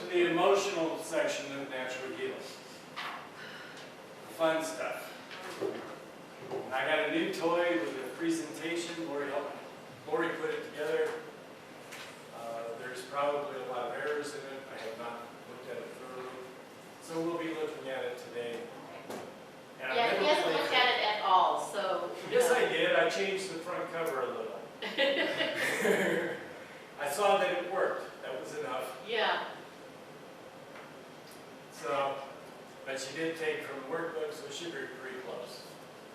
to the emotional section of natural healing. The fun stuff. I got a new toy with a presentation. Lori put it together. There's probably a lot of errors in it. I have not looked at it thoroughly. So we'll be looking at it today. And Yeah, he hasn't looked at it at all, so. Yes, I did. I changed the front cover a little. I saw that it worked. That was enough. Yeah. So, but she did take from the workbook, so it should be pretty close.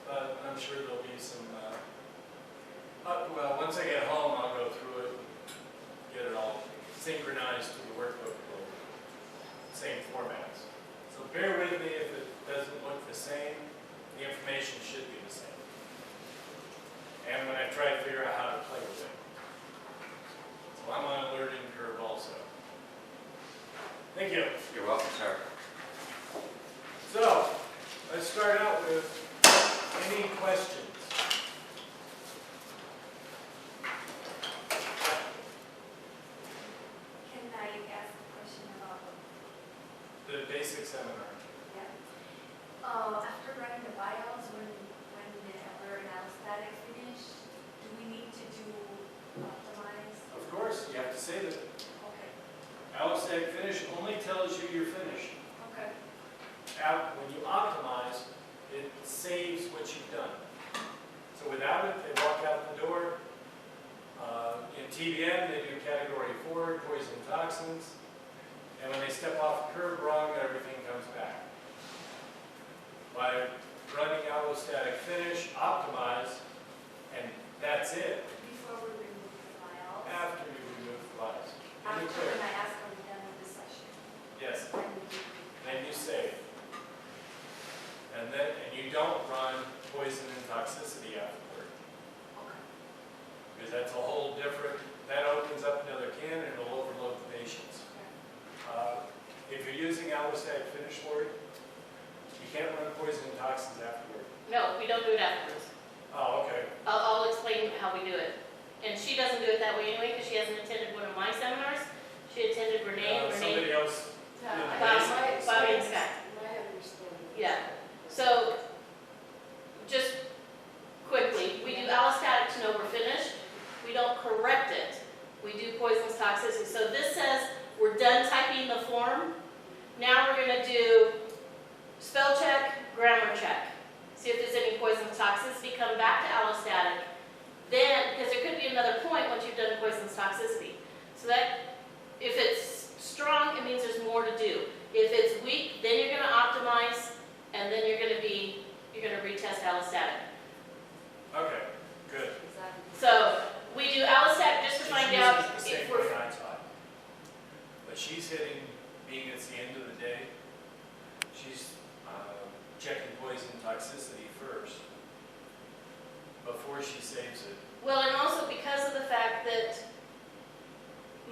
But I'm sure there'll be some, well, once I get home, I'll go through it and get it all synchronized to the workbook, same formats. So bear with me if it doesn't look the same. The information should be the same. And when I try to figure out how to play with it. So I'm on a learning curve also. Thank you. You're welcome, sir. So, let's start out with any questions. Can I ask a question about The basic seminar. after running the bios, when we're in allostatic finish, do we need to do optimize? Of course, you have to say that Okay, allostatic finish only tells you you're finished. okay, When you optimize, it saves what you've done. So without it, they walk out the door. In TBM, they do category 4, poison toxins. And when they step off the curb wrong, everything comes back. By running allostatic finish, optimize, and that's it. before we remove the files? After you remove the files. Any After clear? when I ask, are we done with the session? Yes. Then we do. Then you save. And you don't run poison and toxicity afterward. Okay. Because that's a whole different, that opens up another can and it'll overload the patients. If you're using allostatic finish, Lori, you can't run poison and toxins afterward. No, we don't do it afterwards. Oh, okay. I'll explain how we do it. And she doesn't do it that way anyway, because she hasn't attended one of my seminars. She attended Renee, Somebody else. Bobby and Scott. Yeah. So, just quickly, we do allostatic to know we're finished. We don't correct it. We do poisons toxicity. So this says we're done typing the form. Now we're going to do spell check, grammar check. See if there's any poisons toxicity. Come back to allostatic. Then, because there could be another point once you've done poisons toxicity. So that, if it's strong, it means there's more to do. If it's weak, then you're going to optimize, and then you're going to retest allostatic. Okay, good. So we do allostatic just to She's find using out the same if we're. thing I taught. But she's hitting, being it's the end of the day, she's checking poison toxicity first before she saves it. Well, and also because of the fact that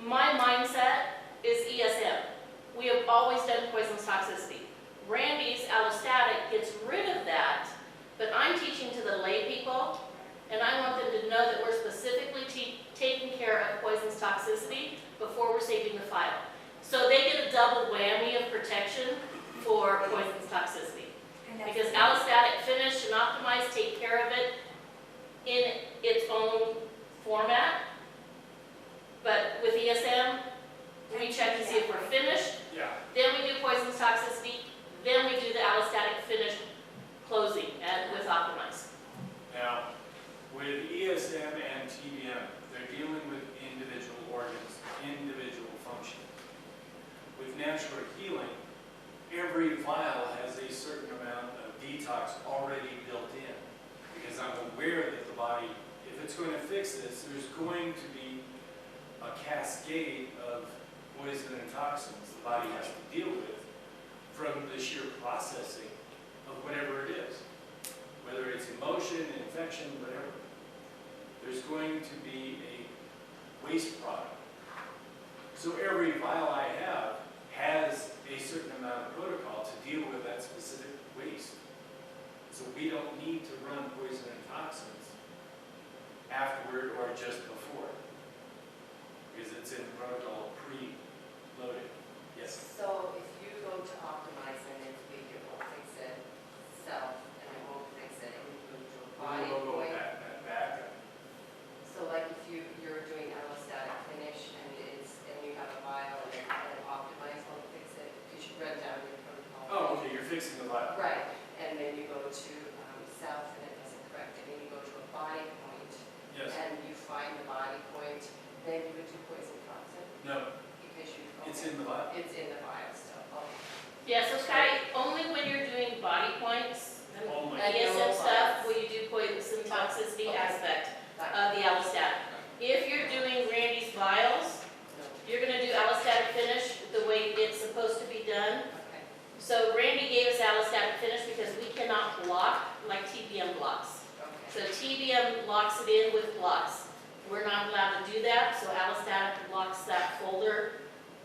my mindset is ESM. We have always done poisons toxicity. Randy's allostatic gets rid of that, but I'm teaching to the lay people, and I want them to know that we're specifically taking care of poisons toxicity before we're saving the file. So they get a double whammy of protection for poisons toxicity. Because allostatic finish and optimize take care of it in its own format. But with ESM, we check to see if we're finished, Yeah. then we do poisons toxicity, then we do the allostatic finish closing with optimize. Now, with ESM and TBM, they're dealing with individual organs, individual function. With natural healing, every vial has a certain amount of detox already built in. Because I'm aware that the body, if it's going to fix this, there's going to be a cascade of poison and toxins the body has to deal with from the sheer processing of whatever it is. Whether it's emotion, infection, whatever. There's going to be a waste product. So every vial I have has a certain amount of protocol to deal with that specific waste. So we don't need to run poison and toxins afterward or just before. Because it's in protocol pre-loaded. Yes? fixing the vial. Right, and then you go to south and it doesn't correct, and then you go to a body point, Yes. and you find the body point, then you would do poison toxin, No, because you. it's okay. in the vial. It's in the vial still, okay. Yeah, so Scotty, only when you're doing body points and Only. And ESM no stuff vials. will you do poison toxicity Okay. aspect Got it. of the allostatic. If you're doing Randy's vials, No, you're gonna do allostatic finish the way it's supposed to be done. okay, So Randy gave us allostatic finish because we cannot block like TPM blocks. So okay. TBM locks it in with blocks. We're not allowed to do that, so allostatic blocks that folder,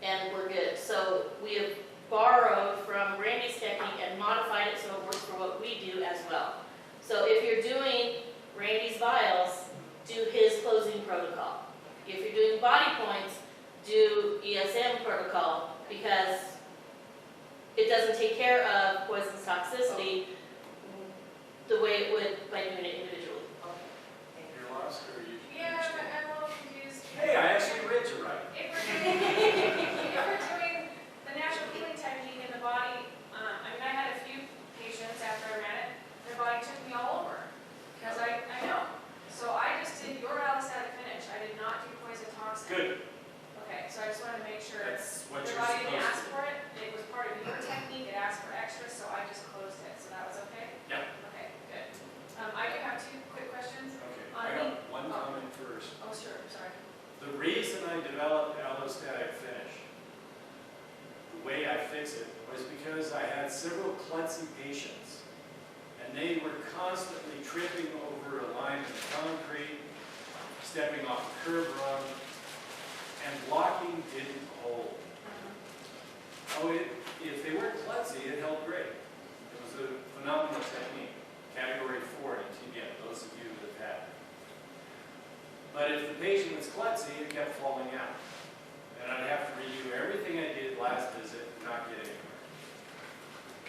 and we're good. So we have borrowed from Randy's technique and modified it so it works for what we do as well. So if you're doing Randy's vials, do his closing protocol. If you're doing body points, do ESM protocol, because it doesn't take care of poison toxicity the way it would by doing it individually. Okay. You're lost or you? Yeah, I'm a little confused. Hey, I actually read you right. If we're doing the natural healing technique in the body, I mean, I had a few patients after I ran it, their body took me all over, because I know. So I just did your allostatic finish, I did not do poison toxin. Good, Okay, so I just wanted to make sure that's what your you're body didn't supposed ask to do. for it, it was part of your technique, it asked for extra, so I just closed it, so that was okay? Yeah. Okay, good. I do have two quick questions. Okay, On I got one oh. comment first. Oh, sure, sorry. The reason I developed allostatic finish, the way I fix it, was because I had several klutzy patients, and they were constantly tripping over a line of concrete, stepping off a curb rung, and blocking didn't hold. Oh, if they weren't klutzy, it held great. It was a phenomenal technique, category 4 in TBM, those of you that have had it. But if the patient was klutzy, it kept falling out. And I'd have to redo everything I did last visit and not get anywhere.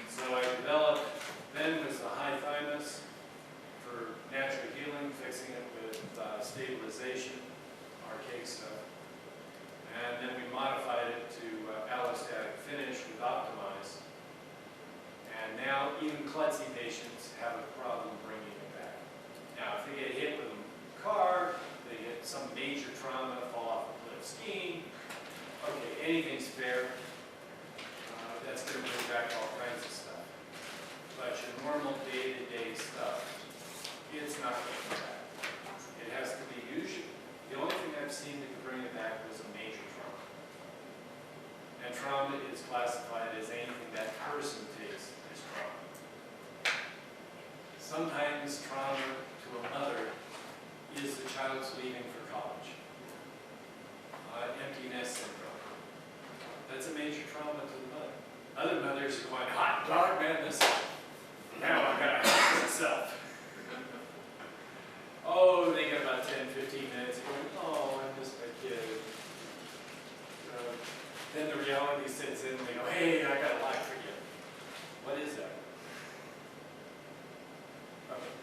So I developed, then was the high thymus for natural healing, fixing it with stabilization, archaic stuff. And then we modified it to allostatic finish with Optimize. And now even klutzy patients have a problem bringing it back. Now, if they get hit with a car, they get some major trauma, fall off a cliff skiing, okay, anything's fair. That's going to bring back all kinds of stuff. But your normal day-to-day stuff, it's not going to come back. It has to be usually. The only thing I've seen that could bring it back was a major trauma. And trauma is classified as anything that person takes as trauma. Sometimes trauma to a mother is the child's leaving for college. Empty nest syndrome. That's a major trauma to the mother. Other mothers are going, hot dog, man, this, now I've got to house myself. Oh, they get about 10, 15 minutes going, oh, I miss my kid. Then the reality sets in and they go, hey, I got a lot for you. What is that? Okay.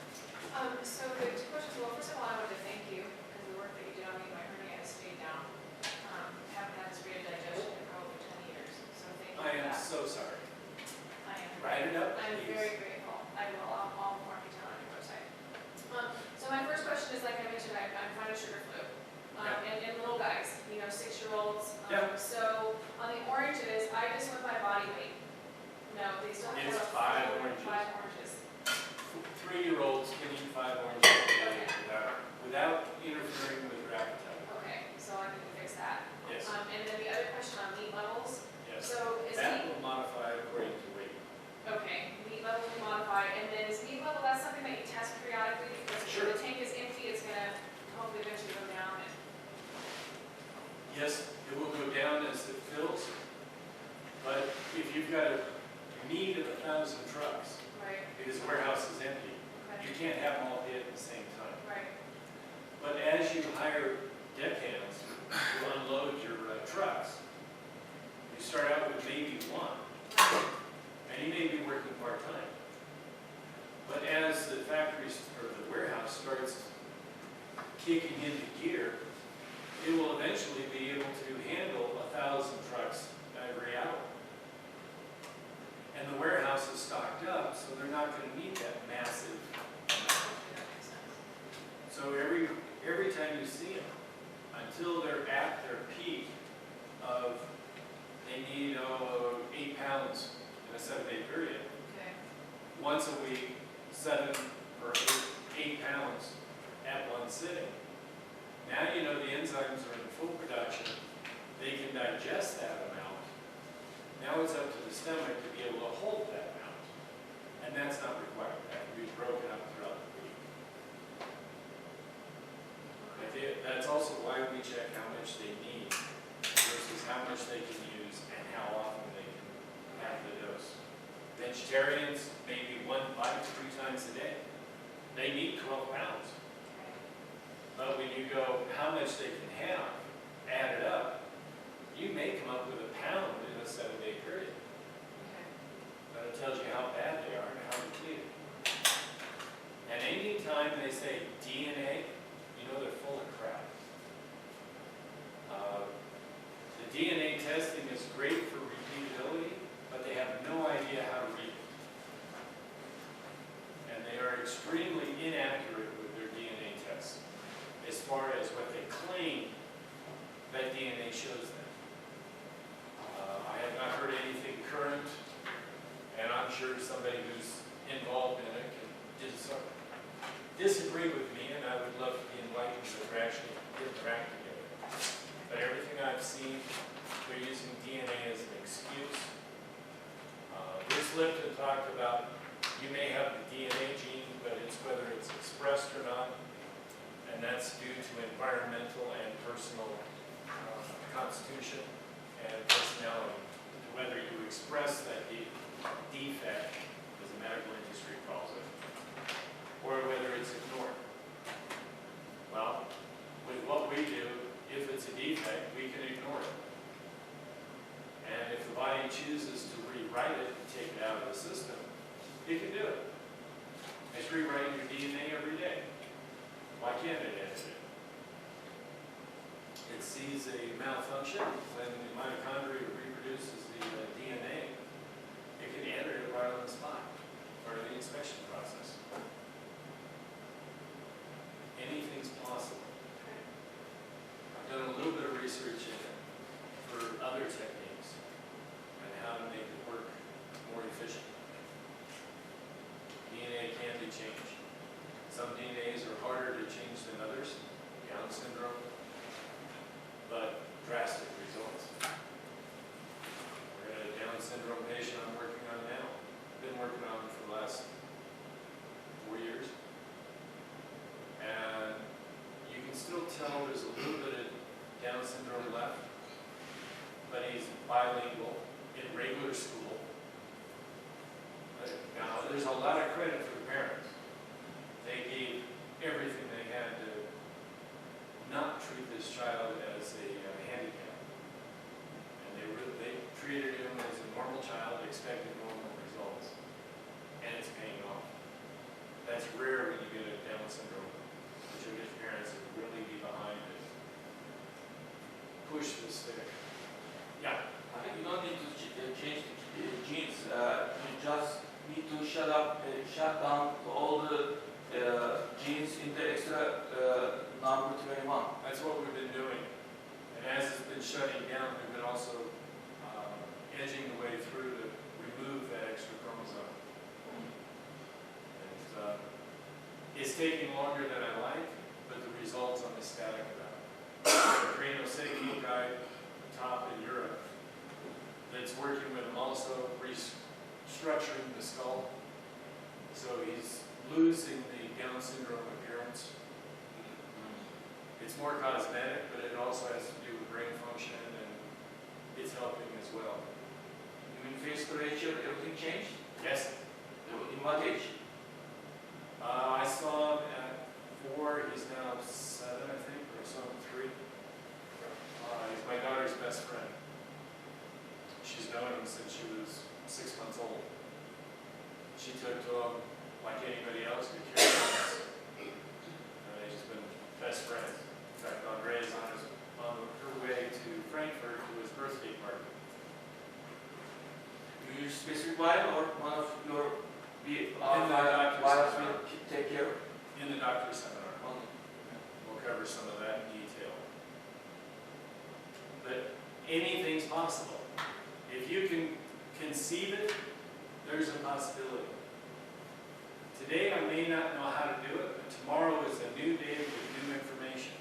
So the two questions, well, first of all, I wanted to thank you, because the work that you did on me, my hernia has stayed down. Haven't had severe digestion in probably 10 years, so thank you for I am that. so sorry. I am. Write it up, I'm please. very grateful. I will, I'll mark it down on your website. So my first question is, like I mentioned, I'm fighting sugar flu. And little guys, 6-year-olds. Yeah. So on the oranges, I just went by body weight. No, they still have It's to 5 oranges. 5 oranges. 3-year-olds can eat 5 oranges a day without interfering with their appetite. Okay, so I need to fix that. Yes, And then the other question on meat levels. yes. So is That meat, will modify according to weight. okay, meat levels will modify, and then is meat level, that's something that you test periodically? Because Sure. if the tank is empty, it's gonna hopefully eventually go down. Yes, it will go down as it fills, but if you've got a need of 1,000 trucks, Right, because the warehouse is empty, okay, you can't have them all hit at the same time. right, But as you hire deckhands to unload your trucks, you start out with maybe one, and you may be working part-time. But as the factories or the warehouse starts kicking into gear, it will eventually be able to handle 1,000 trucks every hour. And the warehouse is stocked 7-day period, Okay. once a week, 7 or 8 pounds at one sitting. Now you know the enzymes are in full production, they can digest that amount. Now it's up to the stomach to be able to hold that amount. And that's not required, that can be broken up throughout the week. That's also why we check how much they need versus how much they can use and how often they can have the dose. Vegetarians, maybe 1 bite 3 times a day. They need 12 pounds. But when you go, how much they can have, add it up, you may come up with a pound in a 7-day period. Okay. But it tells you how bad they are and how depleted. And any time they say DNA, you know they're full of crap. The DNA testing is great for repeatability, but they have no idea how to read it. And they are extremely inaccurate with their DNA tests as far as what they claim that DNA shows them. I have not heard anything current, and I'm sure somebody who's involved in it can disagree with me, and I would love to be enlightened that we're actually getting their act together. But everything I've seen, they're using DNA as an excuse. Bruce Lipton talked about you may have the DNA gene, but it's whether it's expressed or not, and that's due to environmental and personal constitution and personality, whether you express that defect, as the medical industry calls it, or whether it's ignored. Well, with what we do, if it's a defect, we can ignore it. And if the body chooses to rewrite it and take it out of the system, it can do it. It's rewriting your DNA every day. Why can't it edit it? It sees a malfunction when the mitochondria reproduces the DNA. It can edit it right on the spot, part of the inspection process. Anything's possible. I've done a little bit of research in it for other techniques and how to make it work more efficiently. DNA can be changed. Some DNAs are harder to change than others, Down syndrome, but drastic results. We're at a Down syndrome patient I'm working on now. Been working on him for the last 4 years. And you can still tell there's a little bit of Down syndrome left, but he's bilingual in regular school. Now, there's a lot of credit for the parents. They gave everything they had to not treat this child as a handicap. And they treated him as a normal child, expected normal results. And it's paying off. That's rare when you get a Down syndrome, but you'll get parents that really be behind it. Push this stick. Yeah. I think you don't need to change the genes. You just need to shut down all the genes in the extra number 21. That's what we've been doing. And as it's been shutting down, we've been also edging the way through to remove that extra chromosome. And it's taking longer than I like, but the results I'm ecstatic about. The craniosacral guy, top in Europe, that's working with him also restructuring the skull. So he's losing the Down syndrome appearance. It's more cosmetic, but it also has to do with brain function, and it's helping as well. You mean face curvature, everything changed? Yes, In what age? I saw him at 4. He's now 7, I think, or so 3. He's my daughter's best friend. She's known him since she was 6 months old. She took to him like anybody else could care less. They've just been best friends. In fact, Andrea's on her way to Frankfurt to his birthday party. Do you use specific vial or one of your doctor's vials seminar. will take care of? In the doctor's seminar, Only. we'll cover some of that in detail. But anything's possible. If you can conceive it, there's a possibility. Today I may not know how to do it, but tomorrow is a new day with new information.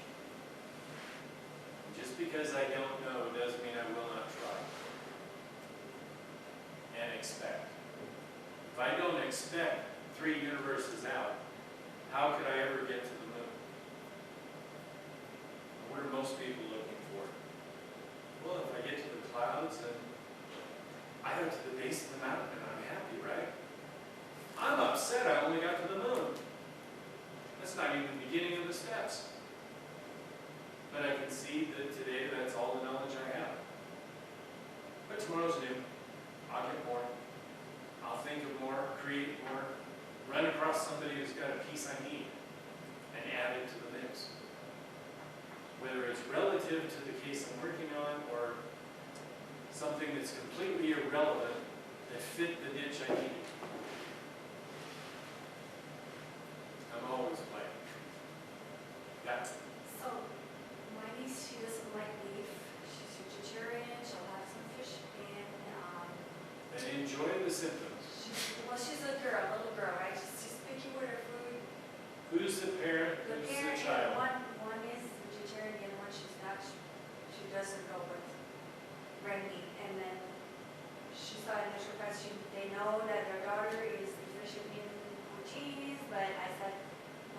Just because I don't know doesn't mean I will not try and expect. If I don't expect 3 universes out, how could I ever get to the moon? What are most people looking for? Well, if I get to the clouds and I got to the base of the mountain and I'm happy, right? I'm upset I only got to the moon. That's not even the beginning of the steps. But I can see that today that's all the knowledge I have. But tomorrow's new. I'll get more. I'll think of more, create more, run across somebody who's got a piece I need and add it to the mix. Whether it's relative to the case I'm working on or something that's completely irrelevant that fit the niche I need. I'm always playing. That's So, my niece, she doesn't like beef. She's vegetarian, she'll have some fish, and enjoy the symptoms. she's a girl, little girl, right? She's picky with her food. Who's the parent? The Who's parent, the child? one is vegetarian, the other one she's not. She doesn't go with red meat. And then she saw in the question, they know that their daughter is deficient in cheese, but I said,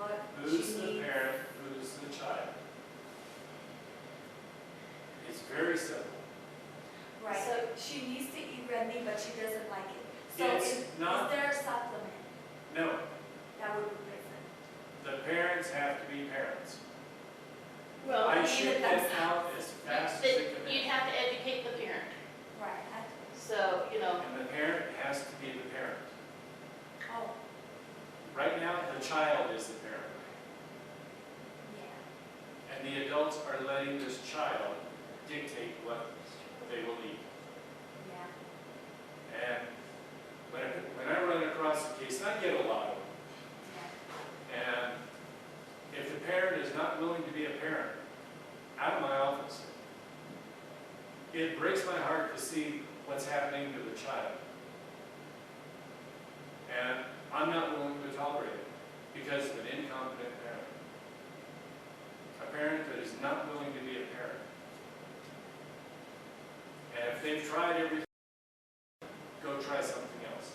look, Who's she the needs. parent? Who's the child? It's very simple. Right, So- she needs to eat red meat, but she doesn't like it. So It's is not- there a supplement No, that would replace it? the parents have to be parents. Well, I mean, ship that's- them out as fast as they but can. you'd have to educate the parent. Right, So, you know, And the parent has to be the parent. oh, Right now, the child is the parent. yeah. And the adults are letting this child dictate what they will eat. Yeah, And when I run across a case, and I get a lot of them, yeah. and if the parent is not willing to be a parent, out of my office. It breaks my heart to see what's happening to the child. And I'm not willing to tolerate it because of an incompetent parent. A parent that is not willing to be a parent. And if they've tried everything, go try something else.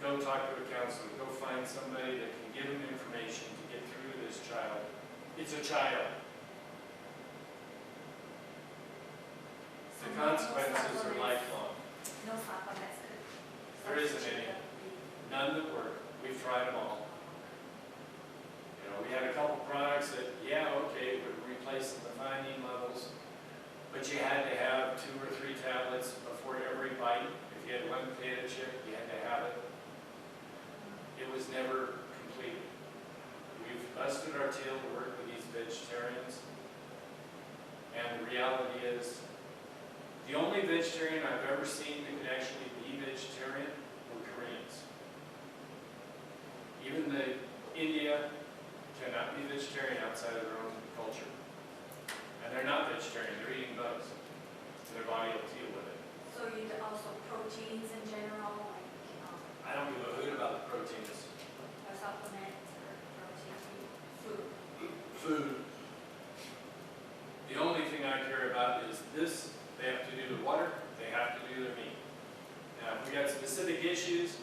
Go talk to a counselor. Go find somebody that can give them information to get through to this child. It's a child. The consequences are lifelong. No supplements could. There isn't any. None that work. We've tried them all. You know, we had a couple products that, yeah, okay, would replace the methionine levels, but you had to have 2 or 3 tablets before every bite. If you had one potato chip, you had to have it. It was never completed. We've busted our tail to work with these vegetarians, and the reality is, the only vegetarian I've ever seen that could actually be vegetarian were Koreans. Even India cannot be vegetarian outside of their own culture. And they're not vegetarian, they're eating bugs. So their body will deal with it. So you also proteins in general, like, I don't give a hoot about the proteins. a supplement or protein food. Food. The only thing I care about is this. They have to do the water, they have to do their meat. Now, if we got specific issues,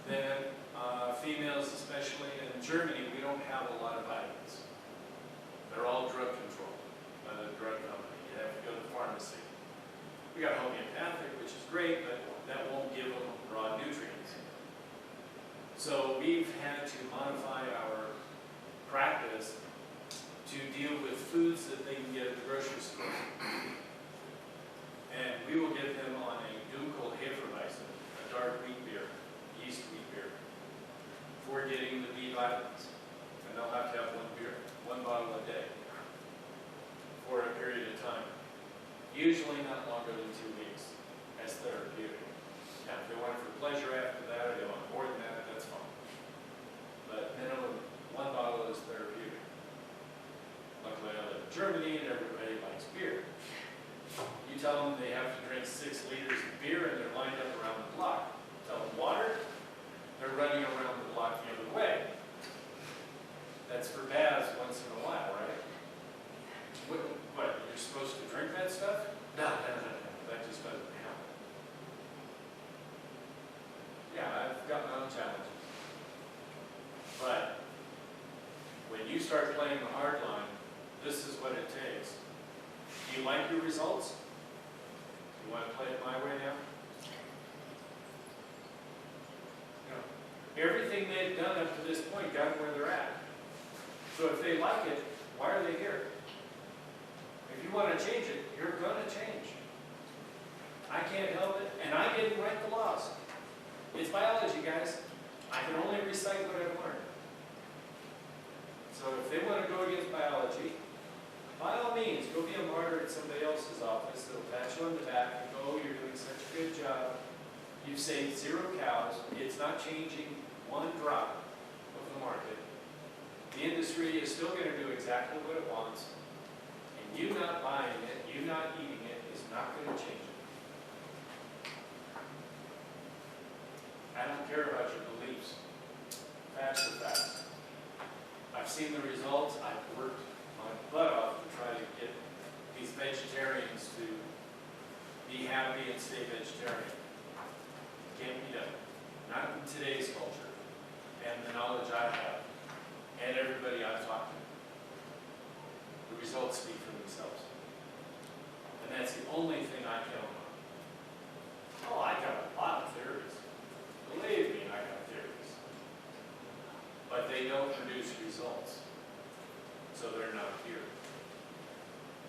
then females especially, in Germany, we don't have a lot of vitamins. They're all drug controlled by the drug company. You have to go to the pharmacy. We got homeopathic, which is great, but that won't give them raw nutrients. So we've had to modify our practice to deal with foods that they can get at the grocery store. And we will get them on a Dunkel Hefeweizen, a dark wheat beer, yeast wheat beer, for getting the B vitamins. And they'll have to have one bottle a day for a period of time. Usually not longer than 2 weeks as therapeutic. Now, if they want it for pleasure after that, or they want more than that, that's fine. But minimum, 1 bottle is therapeutic. Luckily, I live in Germany and everybody likes beer. You tell them they have to drink 6 start playing the hard line, this is what it takes. Do you like your results? You want to play it my way now? Everything they've done up to this point got them where they're at. So if they like it, why are they here? If you want to change it, you're going to change. I can't help it, and I didn't write the laws. It's biology, guys. I can only recite what I've learned. So if they want to go against biology, by all means, go be a martyr at somebody else's office. They'll pat you on the back and go, "Oh, you're doing such a good job. You've saved 0 cows. It's not changing 1 drop of the market. The industry is still going to do exactly what it wants. And you not buying it, you not eating it, is not going to change it." I don't care about your beliefs. Facts are facts. I've seen the results. I've worked my butt off to try to get these vegetarians to be happy and stay vegetarian. Can't be done. Not in today's culture and the knowledge I have and everybody I've talked to. The results speak for themselves. And that's the only thing I count on. Oh, I got a lot of theories. Believe me, I got theories. But they don't produce results. So they're not here.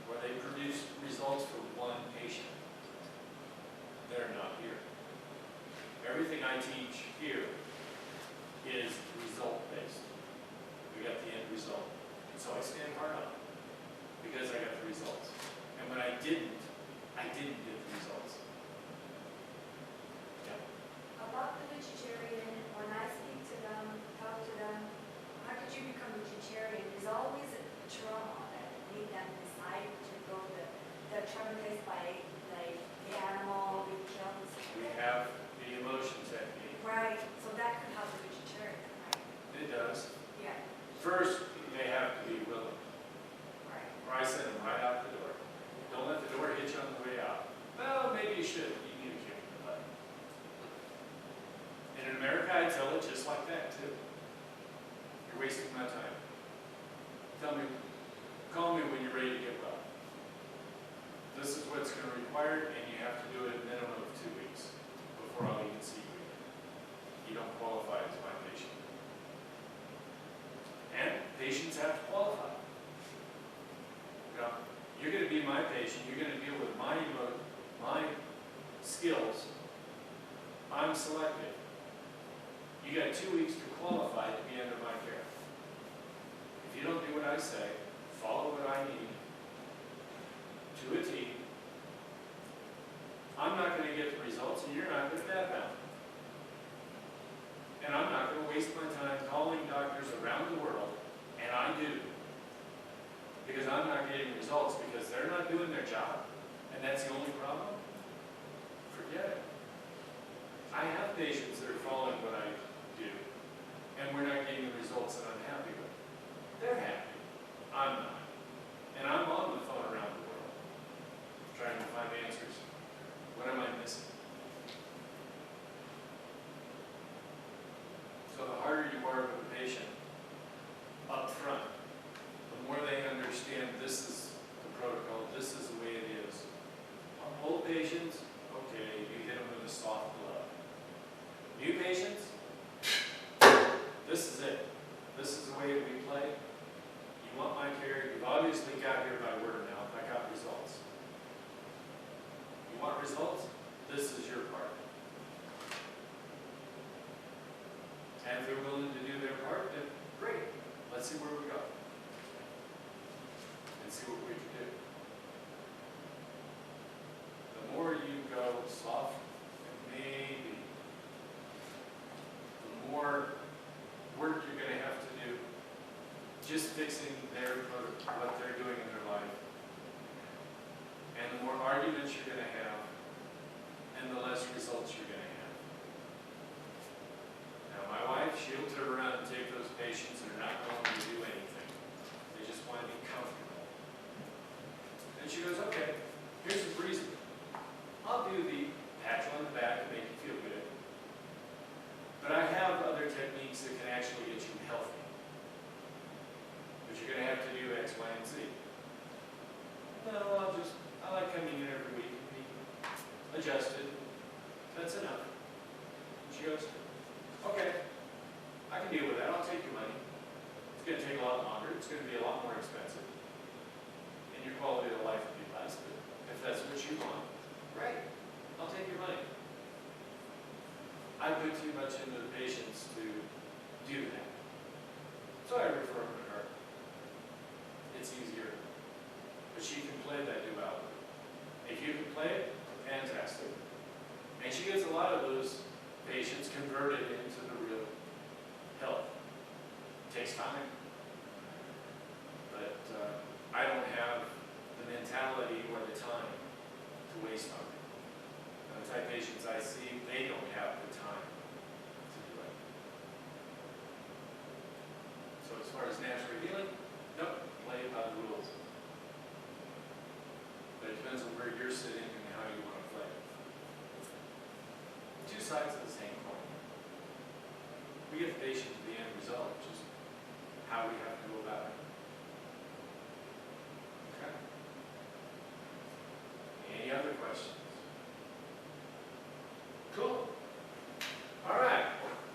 Or they produce results for 1 patient. They're not here. Everything I teach here is result-based. We got the end result. And so I stand hard on it because I got the results. And when I didn't get the results. Yeah. About the vegetarian, when I speak to them, talk to them, how could you become vegetarian? There's always a trauma that made them decide to go the traumatized by like the animal we killed. We have the emotion technique. Right, so that could help the vegetarian, right? It does. Yeah, First, they have to be willing. right. Or I send them right out the door. Don't let the door hit you on the way out. Well, maybe you should. You need a kick in the butt. And in America, I tell it just like that, too. You're wasting my time. Call me when you're ready to get well. This is what's going to be required, and you have to do it a minimum of 2 weeks before I'll even see you again. You don't qualify as my patient. And patients have to qualify. You know, you're going to be my patient. You're going to deal with my skills. I'm selective. You got 2 weeks to qualify to be under my care. If you don't do what I say, follow what I need to a T, I'm not going to get the results, and you're not going to bad mouth. And I'm not going to waste my time calling doctors around the world, and I do, because I'm not getting results because they're not doing their job, and that's the only problem. Forget it. I have patients that are following what I do, and we're not getting the results that I'm happy with. They're happy. I'm not. And I'm on the phone around the world, trying to find answers. What am I missing? So the harder you are with the patient up front, the more they understand this is the protocol, this is the way it is. Old patients, okay, you hit them with a soft glove. New patients, this is it. This is the way we play. You want my care, you've obviously got here by word of mouth. I got results. You want results? This is your part. And if they're willing to do their part, then great. Let's see where we go. And see what we can do. The more you go soft and maybe, the more work you're going to have to do just fixing what they're doing in their life. And the more arguments you're going to have, and the less results you're going to have. Now, my wife, she'll turn around and take those patients that are not willing to do anything. They just want to be comfortable. And she goes, okay, here's the reason. I'll do the pat you on the back and make you feel good. But I have other techniques that can actually get you healthy. But adjusted. That's enough. She goes, okay, I can deal with that. I'll take your money. It's going to take a lot longer. It's going to be a lot more expensive. And your quality of life will be less. But if that's what you want, right, I'll take your money. I put too much into the patients to do that. So I refer them to her. It's easier. But she can play that duality. If you can play it, fantastic. And she gets a lot of those patients converted into the real health. It takes time. But I don't have the mentality or the time to waste on it. The type of patients I see, they don't have the time to do it. So as far as natural healing, nope, play by the rules. But it depends on where you're sitting and how you want to play. Two sides of the same coin. We get the patient to the end result, just how we have to go about it.